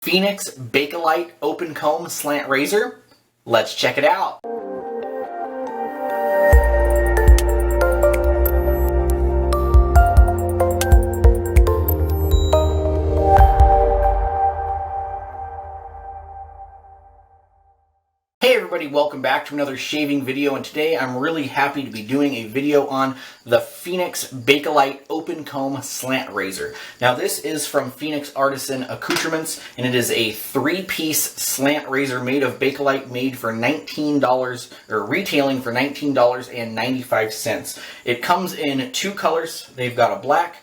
Phoenix Bakelite Open Comb Slant Razor. Let's check it out. Hey everybody, welcome back to another shaving video, and today I'm really happy to be doing a video on the Phoenix Bakelite Open Comb Slant Razor. Now this is from Phoenix Artisan Accoutrements, and it is a 3-piece slant razor made of Bakelite, made for $19, or retailing for $19.95. It comes in two colors. They've got a black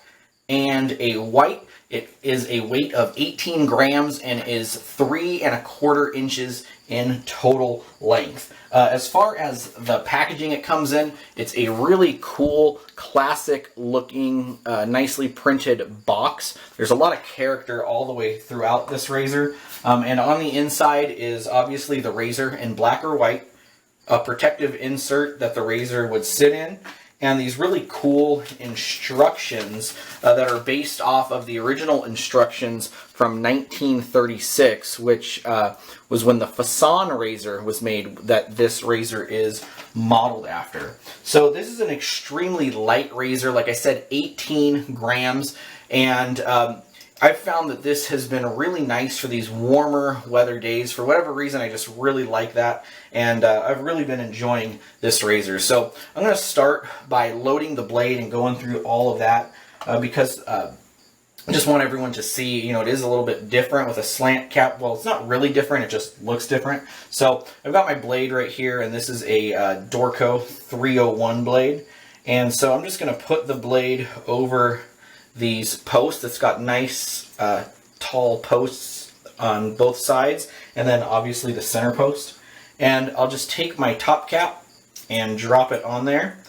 and a white. It is a weight of 18 grams and is 3 1/4 inches in total length. As far as the packaging it comes in, it's a really cool, classic looking, nicely printed box. There's a lot of character all the way throughout this razor. And on the inside is obviously the razor in black or white, a protective insert that the razor would sit in, and these really cool instructions that are based off of the original instructions from 1936, which was when the Fasan razor was made, that this razor is modeled after. So this is an extremely light razor, like I said, 18 grams, and I've found that this has been really nice for these warmer weather days. For whatever reason, I just really like that, and I've really been enjoying this razor. So I'm going to start by loading the blade and going through all of that because I just want everyone to see, you know, it is a little bit different with a slant cap. Well, it's not really different, it just looks different. So I've got my blade right here, and this is a Dorco 301 blade. And so I'm just going to put the blade over these posts. It's got nice tall posts on both sides, and then obviously the center post. And I'll just take my top cap and drop it on there.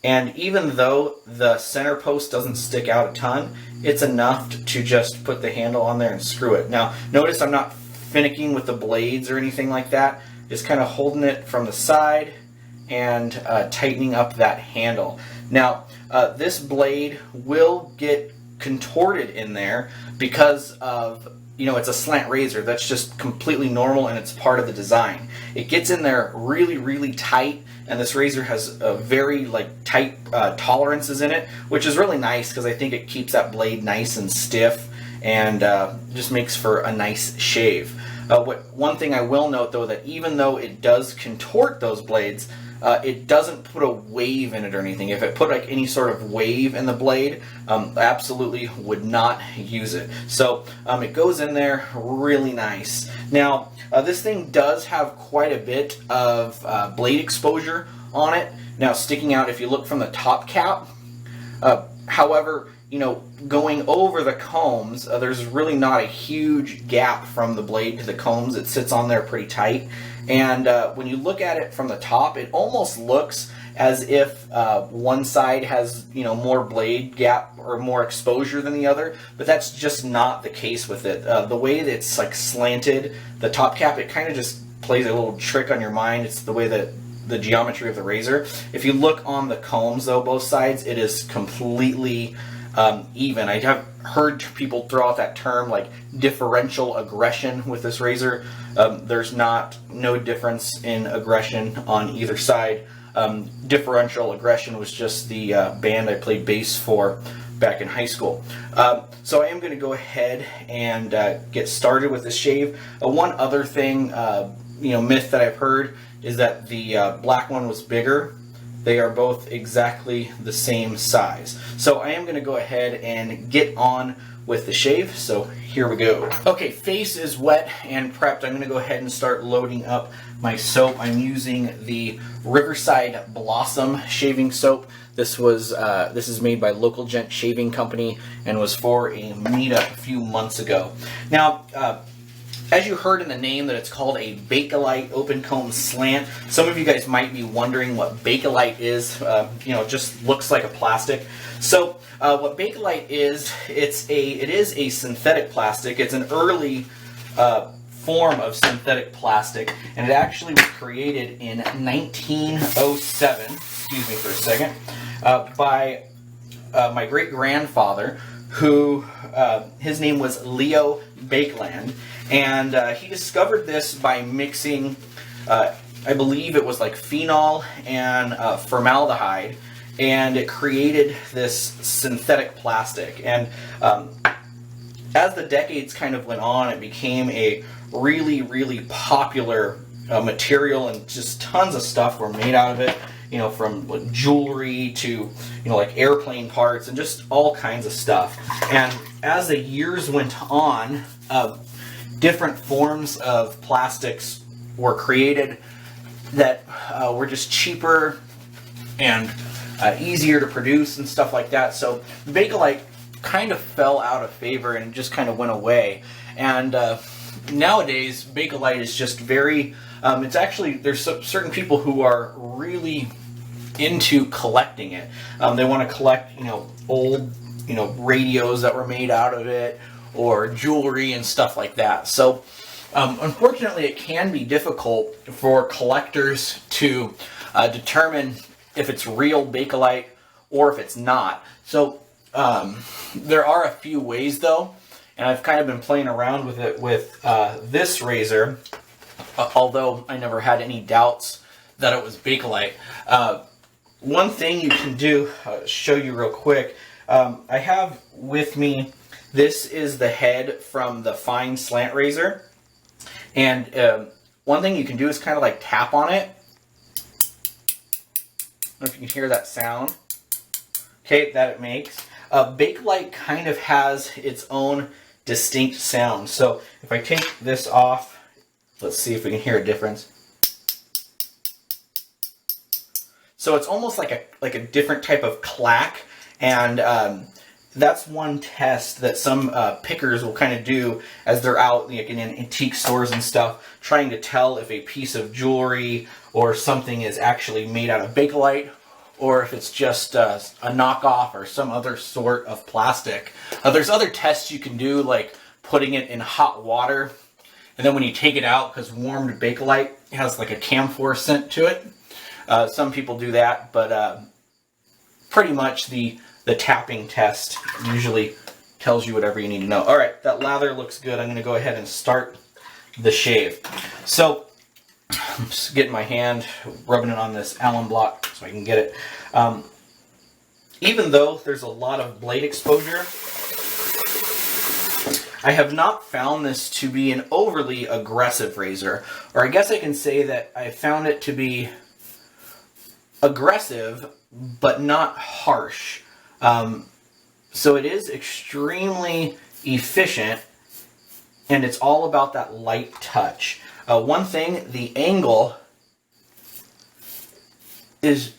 And even though the center post doesn't stick out a ton, it's enough to just put the handle on there and screw it. Now notice I'm not finicking with the blades or anything like that, just kind of holding it from the side and tightening up that handle. Now this blade will get contorted in there because of, you know, it's a slant razor. That's just completely normal, and it's part of the design. It gets in there really, really tight, and this razor has very tight tolerances in it, which is really nice because I think it keeps that blade nice and stiff, and just makes for a nice shave. One thing I will note though, that even though it does contort those blades, it doesn't put a wave in it or anything. If it put like any sort of wave in the blade, absolutely would not use it. So it goes in there really nice. Now this thing does have quite a bit of blade exposure on it. Now sticking out if you look from the top cap. However, you know, going over the combs, there's really not a huge gap from the blade to the combs. It sits on there pretty tight. And when you look at it from the top, it almost looks as if one side has, you know, more blade gap or more exposure than the other, but that's just not the case with it. The way that it's like slanted, the top cap, it kind of just plays a little trick on your mind. It's the way that the geometry of the razor. If you look on the combs though, both sides, it is completely even. I have heard people throw out that term like differential aggression with this razor. There's no difference in aggression on either side. Differential aggression was just the band I played bass for back in high school. So I am going to go ahead and get started with this shave. One other thing, you know, myth that I've heard is that the black one was bigger. They are both exactly the same size. So I am going to go ahead and get on with the shave. So here we go. Okay, face is wet and prepped. I'm going to go ahead and start loading up my soap. I'm using the Riverside Blossom shaving soap. This is made by Local Gent Shaving Company and was for a meetup a few months ago. Now, as you heard in the name, that it's called a Bakelite Open Comb Slant. Some of you guys might be wondering what Bakelite is. You know, it just looks like a plastic. So what Bakelite is, it is a synthetic plastic. It's an early form of synthetic plastic, and it actually was created in 1907. Excuse me for a second, by my great grandfather, who his name was Leo Bakeland. And he discovered this by mixing, I believe it was like phenol and formaldehyde, and it created this synthetic plastic. And as the decades kind of went on, it became a really, really popular material, and just tons of stuff were made out of it, you know, from like jewelry to, you know, like airplane parts and just all kinds of stuff. And as the years went on, different forms of plastics were created that were just cheaper and easier to produce and stuff like that. So Bakelite kind of fell out of favor and just kind of went away. And nowadays, Bakelite is just very, it's actually, there's certain people who are really into collecting it. They want to collect, you know, old, you know, radios that were made out of it, or jewelry and stuff like that. So unfortunately, it can be difficult for collectors to determine if it's real Bakelite or if it's not. So there are a few ways though, and I've kind of been playing around with it with this razor, although I never had any doubts that it was Bakelite. One thing you can do, show you real quick, I have with me, this is the head from the fine slant razor, and one thing you can do is kind of like tap on it. I don't know if you can hear that sound, okay, that it makes. Bakelite kind of has its own distinct sound. So if I take this off, let's see if we can hear a difference. So it's almost like a different type of clack, and that's one test that some pickers will kind of do as they're out like in antique stores and stuff, trying to tell if a piece of jewelry or something is actually made out of Bakelite, or if it's just a knockoff or some other sort of plastic. There's other tests you can do, like putting it in hot water, and then when you take it out, because warmed Bakelite has like a camphor scent to it. Some people do that, but pretty much the tapping test usually tells you whatever you need to know. All right, that lather looks good. I'm going to go ahead and start the shave. So I'm just getting my hand, rubbing it on this Allen block so I can get it. Even though there's a lot of blade exposure, I have not found this to be an overly aggressive razor, or I guess I can say that I found it to be aggressive but not harsh. So it is extremely efficient, and it's all about that light touch. One thing, the angle is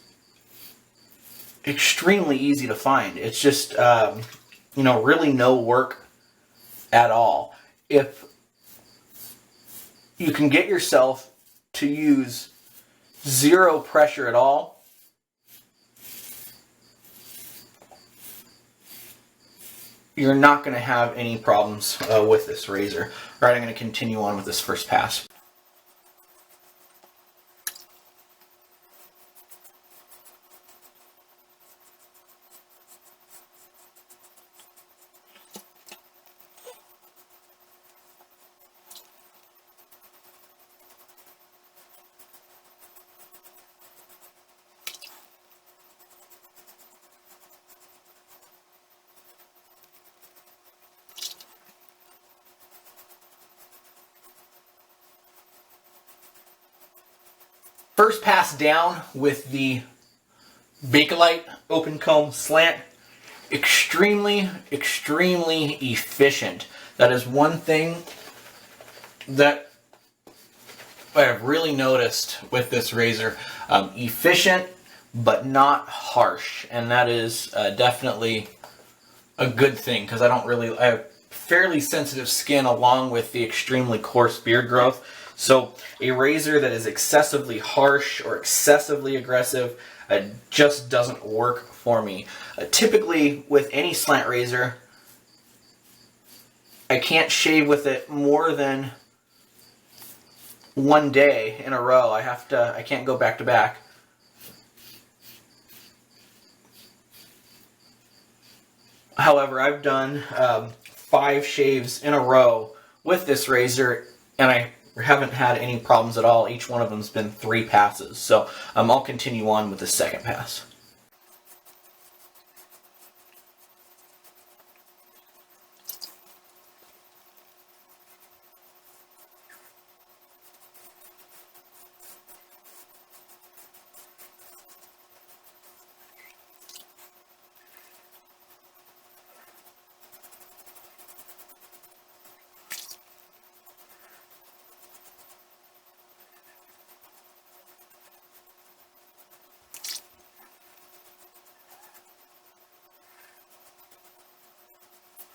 extremely easy to find. It's just, you know, really no work at all. If you can get yourself to use zero pressure at all, you're not going to have any problems with this razor. All right, I'm going to continue on with this first pass. First pass down with the Bakelite open comb slant. Extremely, extremely efficient. That is one thing that I have really noticed with this razor. Efficient, but not harsh. And that is definitely a good thing, because I have fairly sensitive skin along with the extremely coarse beard growth. So a razor that is excessively harsh or excessively aggressive just doesn't work for me. Typically with any slant razor, I can't shave with it more than one day in a row. I can't go back to back. However, I've done 5 shaves in a row with this razor, and I haven't had any problems at all. Each one of them's been 3 passes. So I'll continue on with the second pass.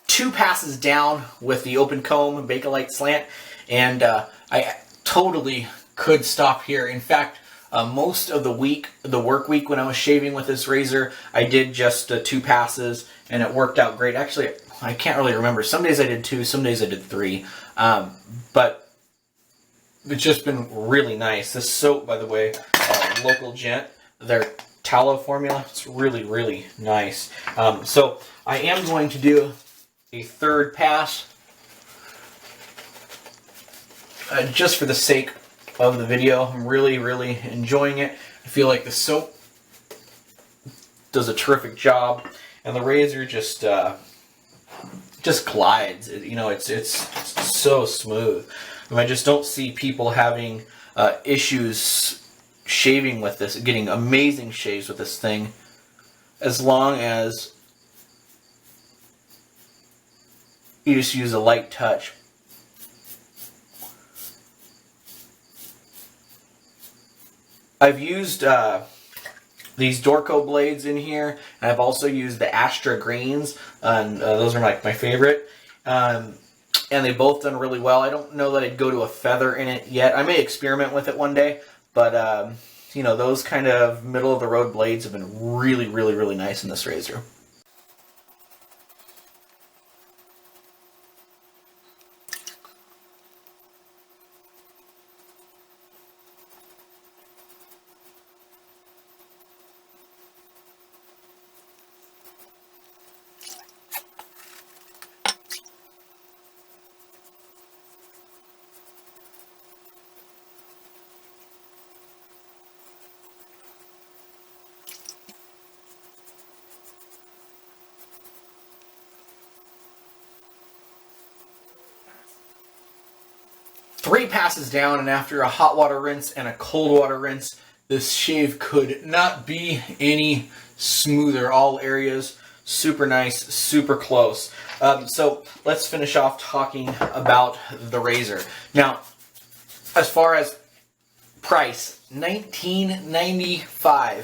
Two passes down with the open comb Bakelite slant, and I totally could stop here. In fact, most of the work week when I was shaving with this razor, I did just 2 passes, and it worked out great. Actually, I can't really remember. Some days I did 2, some days I did 3, but it's just been really nice. This soap, by the way, Local Gent, their tallow formula, it's really, really nice. So I am going to do a third pass, just for the sake of the video. I'm really, really enjoying it. I feel like the soap does a terrific job, and the razor just glides. You know, it's so smooth. I just don't see people having issues shaving with this, getting amazing shaves with this thing, as long as you just use a light touch. I've used these Dorco blades in here, and I've also used the Astra Greens, and those are my favorite. And they've both done really well. I don't know that I'd go to a feather in it yet. I may experiment with it one day, but you know, those kind of middle of the road blades have been really, really, really nice in this razor. Three passes down, and after a hot water rinse and a cold water rinse, this shave could not be any smoother. All areas super nice, super close. So let's finish off talking about the razor. Now, as far as price, $19.95.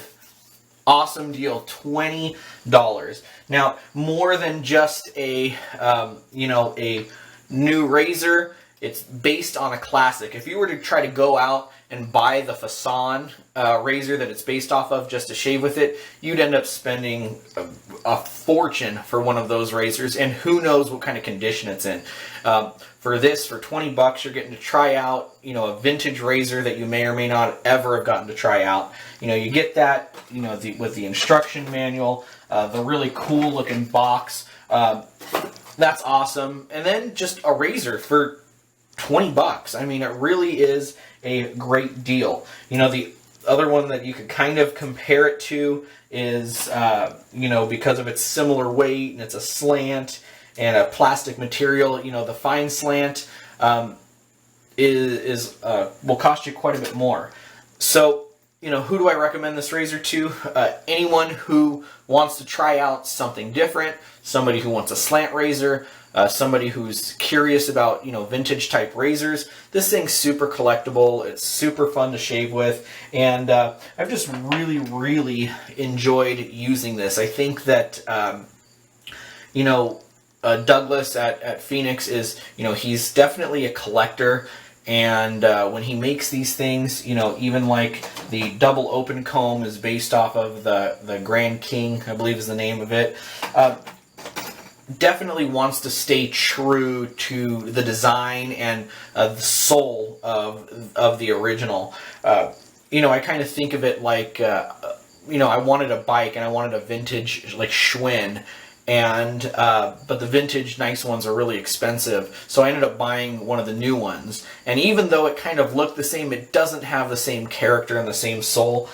Awesome deal, $20. Now, more than just a you know, a new razor. It's based on a classic. If you were to try to go out and buy the Fasan razor that it's based off of just to shave with it, you'd end up spending a fortune for one of those razors, and who knows what kind of condition it's in. For this, for $20, you're getting to try out, you know, a vintage razor that you may or may not ever have gotten to try out. You know, you get that, you know, with the instruction manual, the really cool looking box. That's awesome. And then just a razor for $20. I mean, it really is a great deal. You know, the other one that you could kind of compare it to is, you know, because of its similar weight, and it's a slant and a plastic material, you know, the fine slant will cost you quite a bit more. So, you know, who do I recommend this razor to? Anyone who wants to try out something different, somebody who wants a slant razor, somebody who's curious about, you know, vintage type razors. This thing's super collectible. It's super fun to shave with, and I've just really, really enjoyed using this. I think that, you know, Douglas at Phoenix is, you know, he's definitely a collector. And when he makes these things, you know, even like the double open comb is based off of the Grand King, I believe is the name of it. Definitely wants to stay true to the design and the soul of the original. You know, I kind of think of it like, you know, I wanted a bike and I wanted a vintage like Schwinn, and but the vintage nice ones are really expensive, so I ended up buying one of the new ones. And even though it kind of looked the same, it doesn't have the same character and the same soul.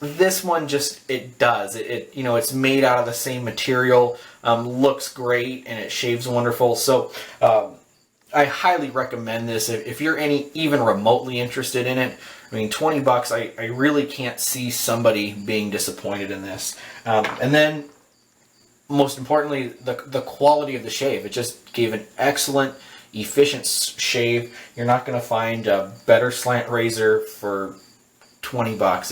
This one just, it does. You know, it's made out of the same material, looks great, and it shaves wonderful. So I highly recommend this if you're even remotely interested in it. I mean, 20 bucks, I really can't see somebody being disappointed in this. And then, most importantly, the quality of the shave. It just gave an excellent, efficient shave. You're not going to find a better slant razor for 20 bucks.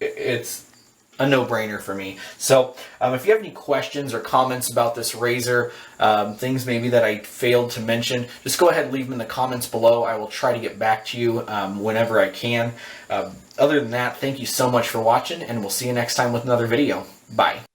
It's a no-brainer for me. So if you have any questions or comments about this razor, things maybe that I failed to mention, just go ahead and leave them in the comments below. I will try to get back to you whenever I can. Other than that, thank you so much for watching, and we'll see you next time with another video. Bye.